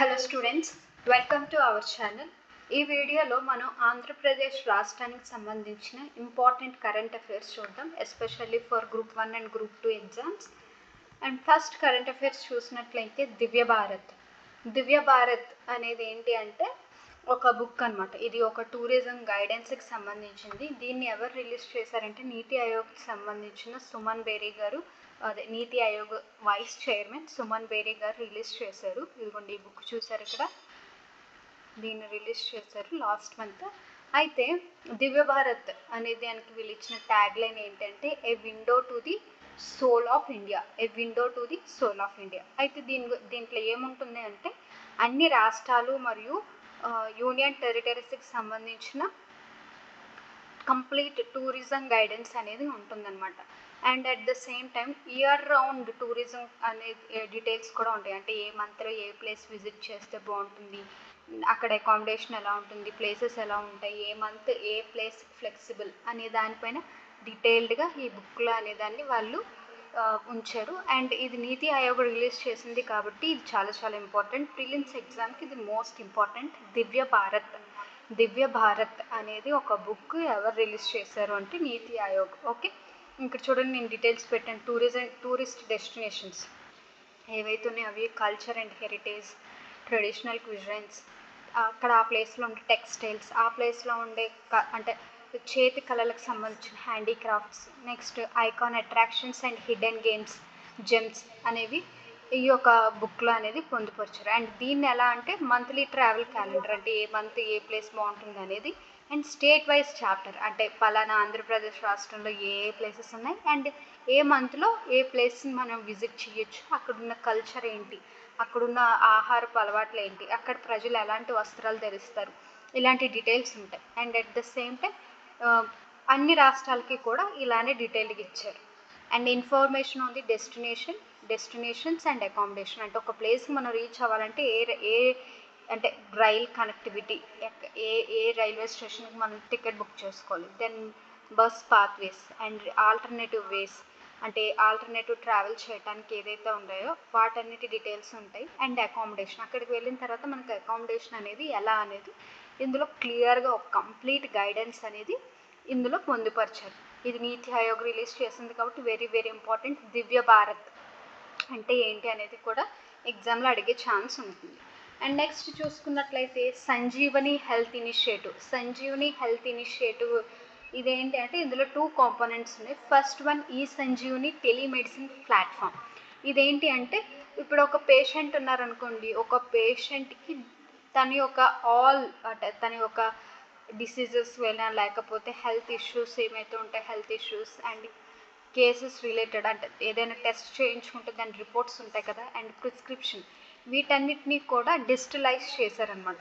Hello students, welcome to our channel. ఈ వీడియోలో మనం ఆంధ్రప్రదేశ్ రాష్ట్రానికి సంబంధించిన ఇంపార్టెంట్ కరెంట్ అఫైర్స్ చూద్దాం, especially for group 1 and group 2 exams. And first current affairs చూసినట్లయితే దివ్య భారత్ అనేది ఏంటి అంటే ఒక బుక్ అనమాట. ఇది ఒక టూరిజం గైడెన్స్కి సంబంధించింది. దీన్ని ఎవరు రిలీజ్ చేశారంటే నీతి ఆయోగ్కి సంబంధించిన సుమన్ బేరీ గారు, అదే నీతి ఆయోగ్ వైస్ చైర్మన్ సుమన్ బేరీ గారు రిలీజ్ చేశారు. ఇదిగోండి, ఈ బుక్ చూసారు ఇక్కడ, దీన్ని రిలీజ్ చేశారు లాస్ట్ మంత్. అయితే దివ్య భారత్ అనేది దానికి వీళ్ళు ఇచ్చిన ట్యాగ్ లైన్ ఏంటంటే a window to the soul of India. అయితే దీంట్లో ఏముంటుంది అంటే అన్ని రాష్ట్రాలు మరియు యూనియన్ టెరిటరీస్కి సంబంధించిన కంప్లీట్ టూరిజం గైడెన్స్ అనేది ఉంటుందన్నమాట. And at the same time year round tourism అనే డీటెయిల్స్ కూడా ఉంటాయి. అంటే ఏ మంత్లో ఏ ప్లేస్ విజిట్ చేస్తే బాగుంటుంది, అక్కడ అకామిడేషన్ ఎలా ఉంటుంది, ప్లేసెస్ ఎలా ఉంటాయి, ఏ మంత్ ఏ ప్లేస్ ఫ్లెక్సిబుల్ అనే దానిపైన డీటెయిల్డ్గా ఈ బుక్లో అనేదాన్ని వాళ్ళు ఉంచారు. అండ్ ఇది నీతి ఆయోగ్ రిలీజ్ చేసింది కాబట్టి ఇది చాలా చాలా ఇంపార్టెంట్. ప్రిలిమ్స్ ఎగ్జామ్కి ఇది మోస్ట్ ఇంపార్టెంట్. దివ్య భారత్ అనేది ఒక బుక్ ఎవరు రిలీజ్ చేశారు అంటే నీతి ఆయోగ్. ఓకే, ఇక్కడ చూడండి, నేను డీటెయిల్స్ పెట్టాను. టూరిస్ట్ డెస్టినేషన్స్ ఏవైతే ఉన్నాయో అవి కల్చర్ అండ్ హెరిటేజ్, ట్రెడిషనల్ క్విజైన్స్, అక్కడ ఆ ప్లేస్లో ఉండే టెక్స్టైల్స్, ఆ ప్లేస్లో ఉండే అంటే చేతి కళలకు సంబంధించిన handicrafts, next icon attractions and hidden gems అనేవి ఈ యొక్క బుక్లో అనేది పొందుపరిచారు. అండ్ దీన్ని ఎలా అంటే మంత్లీ ట్రావెల్ క్యాలెండర్, అంటే ఏ మంత్ ఏ ప్లేస్ బాగుంటుంది అనేది, అండ్ స్టేట్ వైజ్ చాప్టర్, అంటే పలానా ఆంధ్రప్రదేశ్ రాష్ట్రంలో ఏ ప్లేసెస్ ఉన్నాయి అండ్ ఏ మంత్లో ఏ ప్లేస్ని మనం విజిట్ చేయొచ్చు, అక్కడున్న కల్చర్ ఏంటి, అక్కడున్న ఆహారపు అలవాట్లు ఏంటి, అక్కడ ప్రజలు ఎలాంటి వస్త్రాలు ధరిస్తారు, ఇలాంటి డీటెయిల్స్ ఉంటాయి. And at the same time అన్ని రాష్ట్రాలకి కూడా ఇలానే డీటెయిల్గా ఇచ్చారు. And information on the destinations and accommodation, అంటే ఒక ప్లేస్ మనం రీచ్ అవ్వాలంటే ఏ అంటే రైల్ కనెక్టివిటీ, ఏ రైల్వే స్టేషన్కి మనం టికెట్ బుక్ చేసుకోవాలి, then bus pathways and alternative ways, అంటే ఆల్టర్నేటివ్ ట్రావెల్ చేయడానికి ఏదైతే ఉన్నాయో వాటన్నిటి డీటెయిల్స్ ఉంటాయి. అండ్ అకామిడేషన్, అక్కడికి వెళ్ళిన తర్వాత మనకు అకామిడేషన్ అనేది ఎలా అనేది ఇందులో క్లియర్గా ఒక కంప్లీట్ గైడెన్స్ అనేది ఇందులో పొందుపరిచారు. ఇది నీతి ఆయోగ్ రిలీజ్ చేసింది కాబట్టి వెరీ వెరీ ఇంపార్టెంట్. దివ్య భారత్ అంటే ఏంటి అనేది కూడా ఎగ్జామ్లో అడిగే ఛాన్స్ ఉంటుంది. అండ్ నెక్స్ట్ చూసుకున్నట్లయితే సంజీవని హెల్త్ ఇనిషియేటివ్ ఇదేంటి అంటే ఇందులో 2 కాంపోనెంట్స్ ఉన్నాయి. ఫస్ట్ వన్ ఈ సంజీవని టెలిమెడిసిన్ ప్లాట్ఫామ్. ఇదేంటి అంటే ఇప్పుడు ఒక పేషెంట్ ఉన్నారనుకోండి, ఒక పేషెంట్కి తన యొక్క డిసీజెస్ వెళ్ళినా లేకపోతే హెల్త్ ఇష్యూస్ ఏమైతే ఉంటాయి, health issues and cases related, అంటే ఏదైనా టెస్ట్ చేయించుకుంటే దాని రిపోర్ట్స్ ఉంటాయి కదా, అండ్ ప్రిస్క్రిప్షన్, వీటన్నిటినీ కూడా డిజిటలైజ్ చేశారనమాట.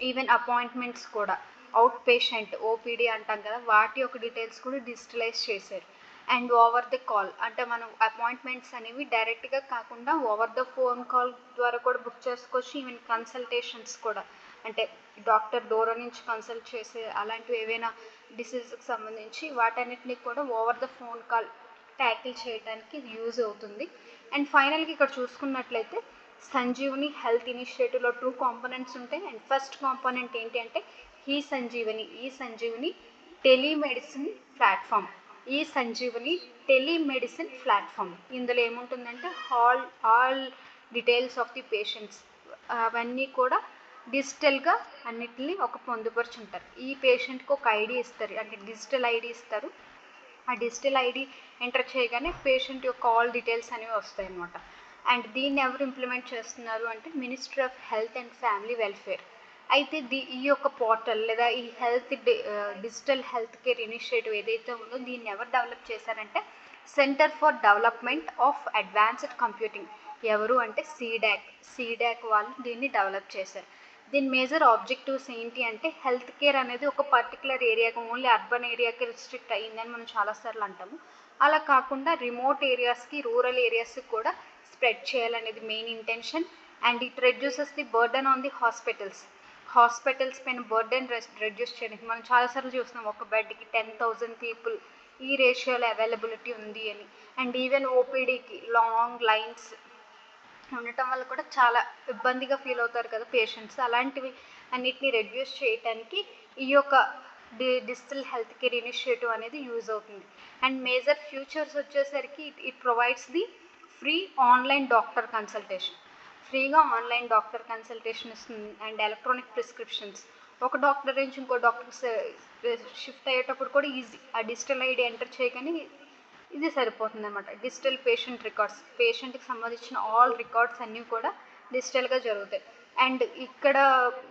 ఈవెన్ అపాయింట్మెంట్స్ కూడా, అవుట్ పేషెంట్ ఓపీడీ అంటాం కదా, వాటి యొక్క డీటెయిల్స్ కూడా డిజిటలైజ్ చేశారు. అండ్ ఓవర్ ద కాల్, అంటే మనం అపాయింట్మెంట్స్ అనేవి డైరెక్ట్గా కాకుండా ఓవర్ ద ఫోన్ కాల్ ద్వారా కూడా బుక్ చేసుకోవచ్చు. ఈవెన్ కన్సల్టేషన్స్ కూడా, అంటే డాక్టర్ దూరం నుంచి కన్సల్ట్ చేసే అలాంటివి ఏవైనా డిసీజ్కి సంబంధించి వాటన్నిటిని కూడా over the phone call tackle చేయడానికి ఇది యూజ్ అవుతుంది. అండ్ ఫైనల్గా ఇక్కడ చూసుకున్నట్లయితే సంజీవని హెల్త్ ఇనిషియేటివ్లో 2 కాంపోనెంట్స్ ఉంటాయి. అండ్ ఫస్ట్ కాంపోనెంట్ ఏంటి అంటే ఈ సంజీవని టెలిమెడిసిన్ ప్లాట్ఫామ్. ఇందులో ఏముంటుందంటే all details of the patients అవన్నీ కూడా డిజిటల్గా అన్నిటిని ఒక పొందుపరిచి ఉంటారు. ఈ పేషెంట్కి ఒక ఐడి ఇస్తారు, అంటే డిజిటల్ ఐడి ఇస్తారు. ఆ డిజిటల్ ఐడి ఎంటర్ చేయగానే పేషెంట్ యొక్క ఆల్ డీటెయిల్స్ అనేవి వస్తాయి అన్నమాట. అండ్ దీన్ని ఎవరు ఇంప్లిమెంట్ చేస్తున్నారు అంటే ministry of health and family welfare. అయితే ఈ యొక్క పోర్టల్ లేదా ఈ డిజిటల్ హెల్త్ కేర్ ఇనిషియేటివ్ ఏదైతే ఉందో దీన్ని ఎవరు డెవలప్ చేశారంటే centre for development of advanced computing. ఎవరు అంటే సీడాక్ వాళ్ళు దీన్ని డెవలప్ చేశారు. దీని మేజర్ ఆబ్జెక్టివ్స్ ఏంటి అంటే హెల్త్ కేర్ అనేది ఒక పర్టికులర్ ఏరియాకి, ఓన్లీ అర్బన్ ఏరియాకి రిస్ట్రిక్ట్ అయ్యిందని మనం చాలాసార్లు అంటాము. అలా కాకుండా రిమోట్ ఏరియాస్కి, రూరల్ ఏరియాస్కి కూడా స్ప్రెడ్ చేయాలనేది main intention. And it reduces the burden on the hospitals పైన బర్డన్ రెడ్యూస్ చేయడానికి మనం చాలాసార్లు చూస్తున్నాం, ఒక బెడ్కి 10,000 పీపుల్ ఈ రేషియోలో అవైలబిలిటీ ఉంది అని. అండ్ ఈవెన్ ఓపీడీకి లాంగ్ లైన్స్ ఉండటం వల్ల కూడా చాలా ఇబ్బందిగా ఫీల్ అవుతారు కదా పేషెంట్స్. అలాంటివి అన్నిటిని రెడ్యూస్ చేయడానికి ఈ యొక్క డిజిటల్ హెల్త్ కేర్ ఇనిషియేటివ్ అనేది యూజ్ అవుతుంది. అండ్ మేజర్ ఫ్యూచర్స్ వచ్చేసరికి it provides the free online doctor consultation. ఫ్రీగా ఆన్లైన్ డాక్టర్ కన్సల్టేషన్ ఇస్తుంది. అండ్ ఎలక్ట్రానిక్ ప్రిస్క్రిప్షన్స్, ఒక డాక్టర్ నుంచి ఇంకో డాక్టర్ షిఫ్ట్ అయ్యేటప్పుడు కూడా ఈజీ. ఆ డిజిటల్ ఐడి ఎంటర్ చేయగానే ఇది సరిపోతుంది అనమాట. డిజిటల్ పేషెంట్ రికార్డ్స్, పేషెంట్కి సంబంధించిన ఆల్ రికార్డ్స్ అన్నీ కూడా డిజిటల్గా జరుగుతాయి. అండ్ ఇక్కడ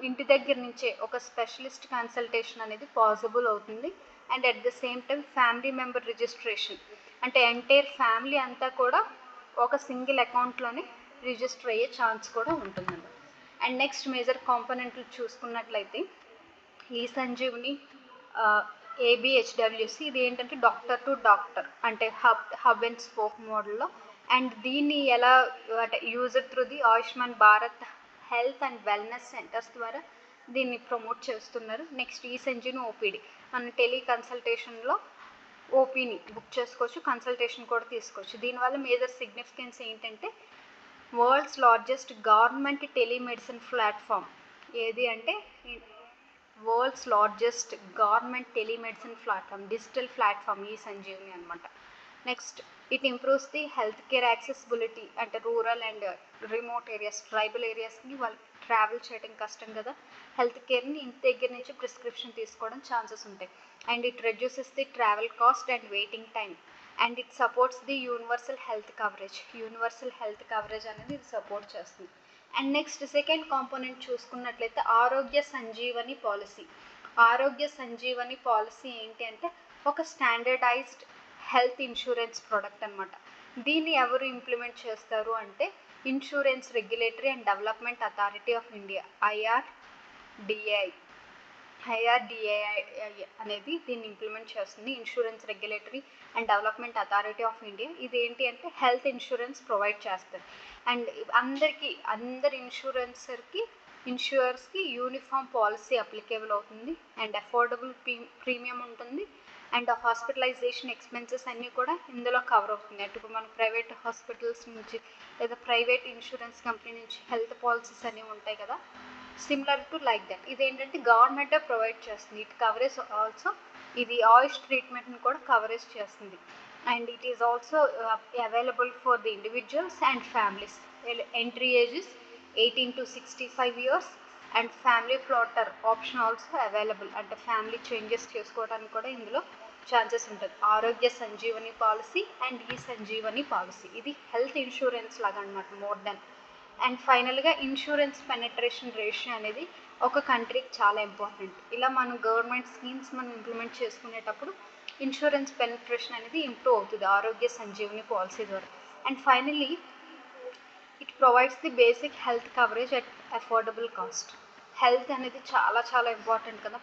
ఇంటి దగ్గర నుంచే ఒక స్పెషలిస్ట్ కన్సల్టేషన్ అనేది పాసిబుల్ అవుతుంది. And at the same time family member registration, అంటే ఎంటైర్ ఫ్యామిలీ అంతా కూడా ఒక సింగిల్ అకౌంట్లోనే రిజిస్టర్ అయ్యే ఛాన్స్ కూడా ఉంటుందండి. అండ్ నెక్స్ట్ మేజర్ కాంపోనెంట్లు చూసుకున్నట్లయితే ఈ సంజీవని ABHWC, ఇది ఏంటంటే డాక్టర్ టు డాక్టర్, అంటే హబ్ అండ్ స్పోక్ మోడల్లో. అండ్ దీన్ని ఎలా అంటే used through the Ayushman Bharat health and wellness centres ద్వారా దీన్ని ప్రమోట్ చేస్తున్నారు. నెక్స్ట్ ఈ సంజీవని OPD, మన టెలి కన్సల్టేషన్లో ఓపీని బుక్ చేసుకోవచ్చు, కన్సల్టేషన్ కూడా తీసుకోవచ్చు. దీనివల్ల మేజర్ సిగ్నిఫికెన్స్ ఏంటంటే world's largest government telemedicine platform ఏది అంటే world's largest government telemedicine platform, digital platform ఈ సంజీవని అనమాట. Next it improves the health care accessibility, అంటే rural and remote areas, tribal ఏరియాస్కి వాళ్ళకి ట్రావెల్ చేయడం కష్టం కదా, హెల్త్ కేర్ని ఇంటి దగ్గర నుంచి ప్రిస్క్రిప్షన్ తీసుకోవడం ఛాన్సెస్ ఉంటాయి. And it reduces the travel cost and waiting time. And it supports the universal health coverage అనేది ఇది సపోర్ట్ చేస్తుంది. అండ్ నెక్స్ట్ సెకండ్ కాంపోనెంట్ చూసుకున్నట్లయితే ఆరోగ్య సంజీవని పాలసీ. ఆరోగ్య సంజీవని పాలసీ ఏంటి అంటే ఒక స్టాండర్డైజ్డ్ హెల్త్ ఇన్సూరెన్స్ ప్రోడక్ట్ అనమాట. దీన్ని ఎవరు ఇంప్లిమెంట్ చేస్తారు అంటే insurance regulatory and development authority of India, IRDAI అనేది దీన్ని ఇంప్లిమెంట్ చేస్తుంది. Insurance regulatory and development authority of India ఇది ఏంటి అంటే హెల్త్ ఇన్సూరెన్స్ ప్రొవైడ్ చేస్తుంది. అండ్ అందరి ఇన్సూరర్స్కి యూనిఫామ్ పాలసీ అప్లికేబుల్ అవుతుంది. అండ్ అఫోర్డబుల్ ప్రీమియం ఉంటుంది. అండ్ హాస్పిటలైజేషన్ ఎక్స్పెన్సెస్ అన్నీ కూడా ఇందులో కవర్ అవుతుంది. అంటే ఇప్పుడు మన ప్రైవేట్ హాస్పిటల్స్ నుంచి లేదా ప్రైవేట్ ఇన్సూరెన్స్ కంపెనీ నుంచి హెల్త్ పాలసీస్ అనేవి ఉంటాయి కదా, సిమిలర్ టు లైక్ దట్ ఇదేంటంటే గవర్నమెంటే ప్రొవైడ్ చేస్తుంది. ఇట్ కవరేజ్ ఆల్సో ఇది ఆయుష్ ట్రీట్మెంట్ని కూడా కవరేజ్ చేస్తుంది. And it is also available for the individuals and families. Entry ages 18 to 65 years and family floater option also available, అంటే ఫ్యామిలీ చేంజెస్ చేసుకోవడానికి కూడా ఇందులో ఛాన్సెస్ ఉంటుంది. ఆరోగ్య సంజీవని పాలసీ అండ్ ఈ సంజీవని పాలసీ ఇది హెల్త్ ఇన్సూరెన్స్ లాగా అనమాట మోర్ దెన్. అండ్ ఫైనల్గా ఇన్సూరెన్స్ పెనట్రేషన్ రేషియో అనేది ఒక కంట్రీకి చాలా ఇంపార్టెంట్. ఇలా మనం గవర్నమెంట్ స్కీమ్స్ మనం ఇంప్లిమెంట్ చేసుకునేటప్పుడు ఇన్సూరెన్స్ పెనట్రేషన్ అనేది ఇంప్రూవ్ అవుతుంది ఆరోగ్య సంజీవని పాలసీ ద్వారా. And finally it provides the basic health coverage at affordable cost. Health అనేది చాలా చాలా ఇంపార్టెంట్ కదా,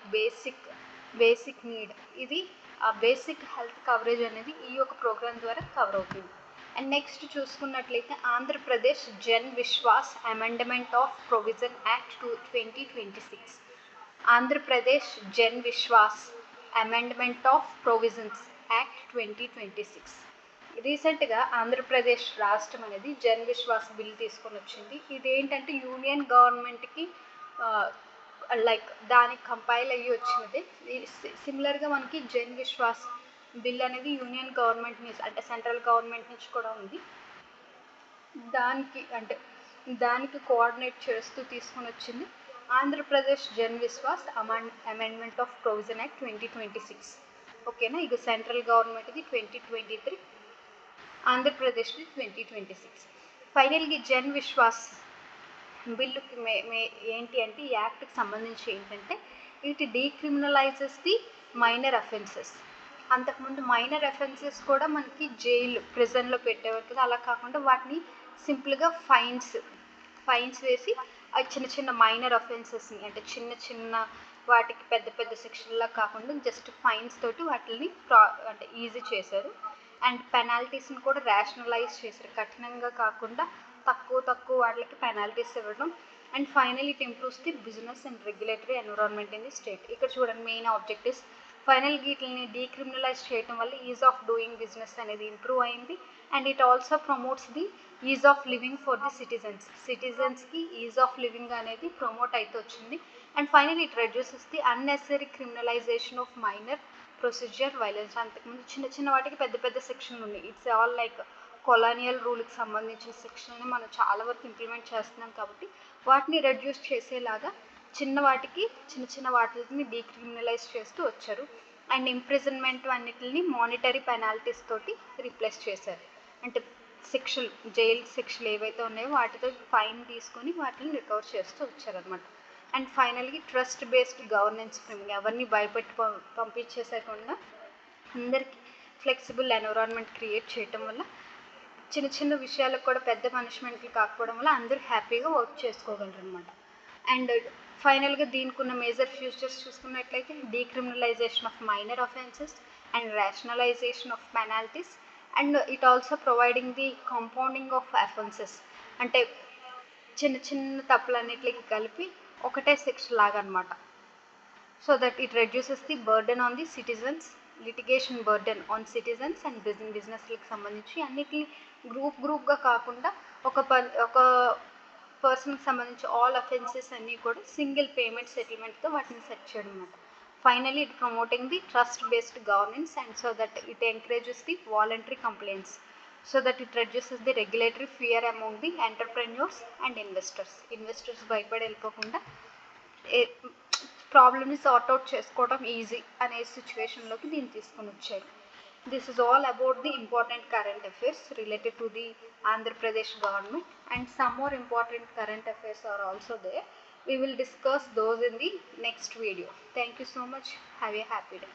బేసిక్ నీడ్. ఇది ఆ బేసిక్ హెల్త్ కవరేజ్ అనేది ఈ యొక్క ప్రోగ్రామ్ ద్వారా కవర్ అవుతుంది. అండ్ నెక్స్ట్ చూసుకున్నట్లయితే Andhra Pradesh Jan Vishwas amendment of provision act 2026. Andhra Pradesh Jan Vishwas amendment of provisions act 2026. రీసెంట్గా ఆంధ్రప్రదేశ్ రాష్ట్రం అనేది జన్ విశ్వాస్ బిల్ తీసుకొని వచ్చింది. ఇదేంటంటే యూనియన్ గవర్నమెంట్కి లైక్ దానికి కంపైల్ అయ్యి వచ్చినది. సిమిలర్గా మనకి జన్ విశ్వాస్ బిల్ అనేది యూనియన్ గవర్నమెంట్ నుంచి అంటే సెంట్రల్ గవర్నమెంట్ నుంచి కూడా ఉంది. దానికి కోఆర్డినేట్ చేస్తూ తీసుకొని వచ్చింది Andhra Pradesh Jan Vishwas amendment of provision act 2026. ఓకేనా, ఇది సెంట్రల్ గవర్నమెంట్ది 2023, ఆంధ్రప్రదేశ్ది 2026. ఫైనల్గా జన్ విశ్వాస్ బిల్లుకి ఏంటి అంటే ఈ యాక్ట్కి సంబంధించి ఏంటంటే ఇట్ డీక్రిమినలైజెస్ ది మైనర్ అఫెన్సెస్. అంతకుముందు మైనర్ అఫెన్సెస్ కూడా మనకి ప్రిజన్లో పెట్టేవారు కదా, అలా కాకుండా వాటిని సింపుల్గా ఫైన్స్ వేసి చిన్న మైనర్ అఫెన్సెస్ని అంటే చిన్న వాటికి పెద్ద సెక్షన్లా కాకుండా జస్ట్ ఫైన్స్ తోటి వాటిని అంటే ఈజీ చేశారు. అండ్ పెనాల్టీస్ని కూడా రేషనలైజ్ చేశారు, కఠినంగా కాకుండా తక్కువ వాటికి పెనాల్టీస్ ఇవ్వడం. And final it improves the business and regulatory environment in the state. ఇక్కడ చూడండి మెయిన్ ఆబ్జెక్టివ్స్. ఫైనల్గా వీటిని డీక్రిమినలైజ్ చేయడం వల్ల ఈజ్ ఆఫ్ డూయింగ్ బిజినెస్ అనేది ఇంప్రూవ్ అయింది. And it also promotes the ease of living for the సిటిజన్స్కి ఈజ్ ఆఫ్ లివింగ్ అనేది ప్రమోట్ అయితే వచ్చింది. And final it reduces the unnecessary criminalization of minor procedure violence. అంతకుముందు చిన్న చిన్న వాటికి పెద్ద పెద్ద సెక్షన్లు ఉన్నాయి. ఇట్స్ ఆల్ లైక్ కొలానియల్ రూల్కి సంబంధించిన సెక్షన్ని మనం చాలా వరకు ఇంప్లిమెంట్ చేస్తున్నాం కాబట్టి వాటిని రెడ్యూస్ చేసేలాగా చిన్న వాటికి చిన్న వాటిని డీక్రిమినలైజ్ చేస్తూ వచ్చారు. అండ్ ఇంప్రిజన్మెంట్ అన్నిటిని మానిటరీ పెనాల్టీస్ తోటి రీప్లేస్ చేశారు. అంటే శిక్షలు, జైలు శిక్షలు ఏవైతే ఉన్నాయో వాటితో ఫైన్ తీసుకొని వాటిని రికవర్ చేస్తూ వచ్చారనమాట. అండ్ ఫైనల్గా ట్రస్ట్ బేస్డ్ గవర్నెన్స్ ఫ్రేమింగ్, ఎవరిని భయపెట్టి పంపించేసేకుండా అందరికీ ఫ్లెక్సిబుల్ ఎన్విరాన్మెంట్ క్రియేట్ చేయటం వల్ల చిన్న చిన్న విషయాలకు కూడా పెద్ద పనిష్మెంట్లు కాకపోవడం వల్ల అందరూ హ్యాపీగా వర్క్ చేసుకోగలరు అనమాట. అండ్ ఫైనల్గా దీనికి ఉన్న మేజర్ ఫ్యూచర్స్ చూసుకున్నట్లయితే decriminalization of minor offences and rationalization of penalties and it also providing the compounding of offences. అంటే చిన్న చిన్న తప్పులన్నిటికి కలిపి ఒకటే శిక్ష లాగా అనమాట. So that it reduces the burden on the citizens, litigation burden on citizens and బిజినెస్లకు సంబంధించి అన్నిటిని గ్రూప్గా కాకుండా ఒక పర్సన్కి సంబంధించి ఆల్ అఫెన్సెస్ అన్నీ కూడా సింగిల్ పేమెంట్ సెటిల్మెంట్తో వాటిని సెట్ చేయడం అనమాట. Finally it promoting the trust based governance and so that it encourages the voluntary complaints, so that it reduces the regulatory fear among the entrepreneurs and investors భయపడి వెళ్ళిపోకుండా ప్రాబ్లమ్ని sort out చేసుకోవడం easy అనే సిచ్యువేషన్లోకి దీన్ని తీసుకొని వచ్చారు. This is all about the important current affairs related to the Andhra Pradesh government, and some more important current affairs are also there. We will discuss those in the next video. Thank you so much. Have a happy day.